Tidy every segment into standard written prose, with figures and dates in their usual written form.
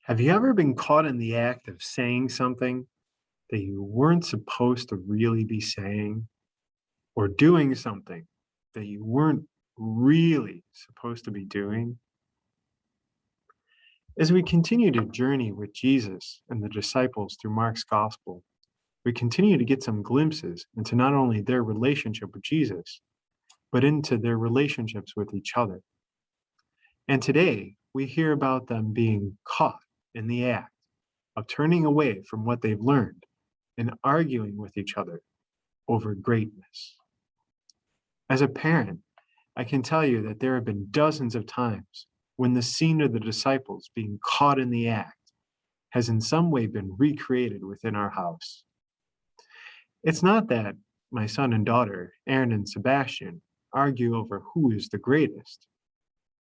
Have you ever been caught in the act of saying something that you weren't supposed to really be saying, or doing something that you weren't really supposed to be doing? As we continue to journey with Jesus and the disciples through Mark's gospel, we continue to get some glimpses into not only their relationship with Jesus, but into their relationships with each other. And today, we hear about them being caught in the act of turning away from what they've learned and arguing with each other over greatness. As a parent, I can tell you that there have been dozens of times when the scene of the disciples being caught in the act has in some way been recreated within our house. It's not that my son and daughter, Aaron and Sebastian, argue over who is the greatest,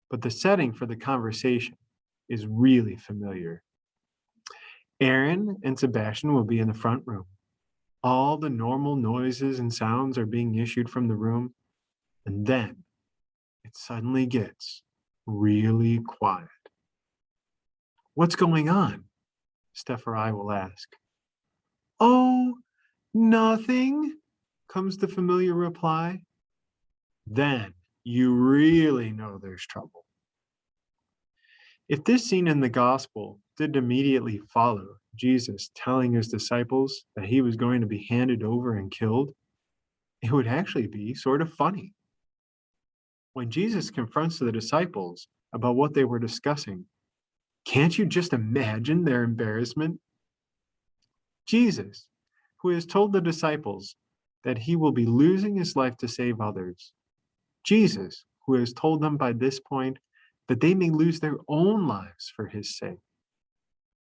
but the setting for the conversation is really familiar. Aaron and Sebastian will be in the front room. All the normal noises and sounds are being issued from the room, and then it suddenly gets really quiet. What's going on? Steph or I will ask. Oh, nothing, comes the familiar reply. Then you really know there's trouble. If this scene in the gospel didn't immediately follow Jesus telling his disciples that he was going to be handed over and killed, it would actually be sort of funny. When Jesus confronts the disciples about what they were discussing, can't you just imagine their embarrassment? Jesus, who has told the disciples that he will be losing his life to save others, Jesus, who has told them by this point that they may lose their own lives for his sake,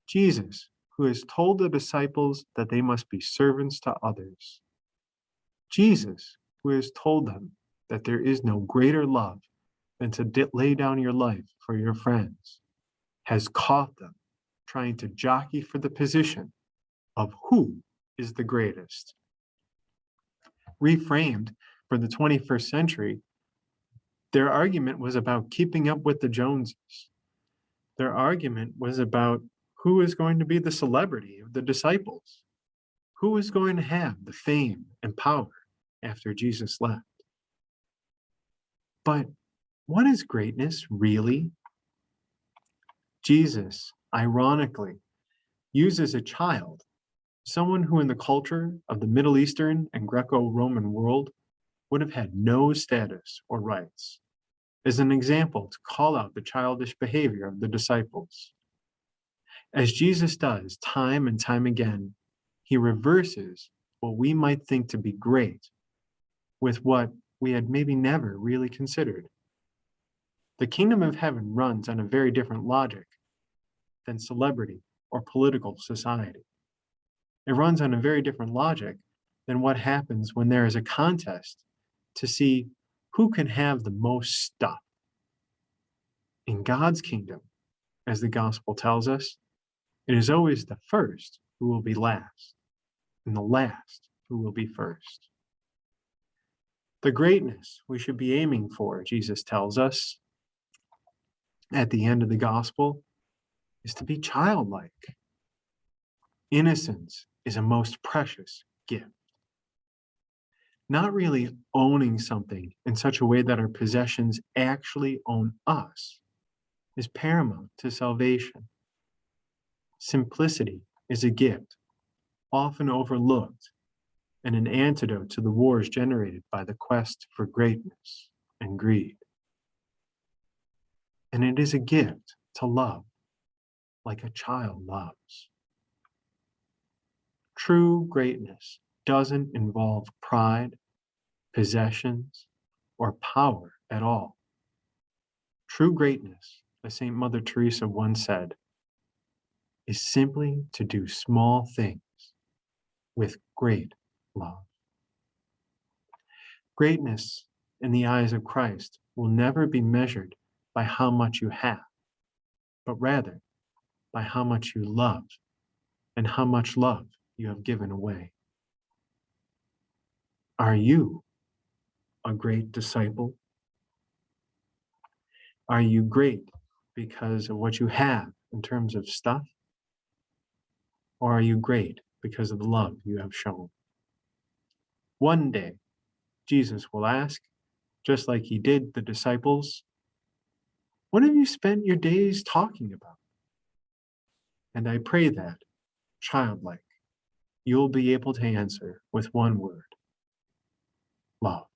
Jesus, who has told the disciples that they must be servants to others, Jesus, who has told them that there is no greater love than to lay down your life for your friends, has caught them trying to jockey for the position of who is the greatest. Reframed for the 21st century, their argument was about keeping up with the Joneses. Their argument was about who is going to be the celebrity of the disciples, who is going to have the fame and power after Jesus left. But what is greatness really? Jesus, ironically, uses a child, someone who in the culture of the Middle Eastern and Greco-Roman world would have had no status or rights, as an example to call out the childish behavior of the disciples. As Jesus does time and time again, he reverses what we might think to be great with what we had maybe never really considered. The kingdom of heaven runs on a very different logic than celebrity or political society. It runs on a very different logic than what happens when there is a contest to see who can have the most stuff. In God's kingdom, as the gospel tells us, it is always the first who will be last, and the last who will be first. The greatness we should be aiming for, Jesus tells us at the end of the gospel, is to be childlike. Innocence is a most precious gift. Not really owning something in such a way that our possessions actually own us is paramount to salvation. Simplicity is a gift, often overlooked, and an antidote to the wars generated by the quest for greatness and greed. And it is a gift to love like a child loves. True greatness doesn't involve pride, possessions, or power at all. True greatness, as St. Mother Teresa once said, is simply to do small things with great love. Greatness in the eyes of Christ will never be measured by how much you have, but rather by how much you love and how much love you have given away. Are you a great disciple? Are you great because of what you have in terms of stuff? Or are you great because of the love you have shown? One day, Jesus will ask, just like he did the disciples, what have you spent your days talking about? And I pray that, childlike, you'll be able to answer with one word: love.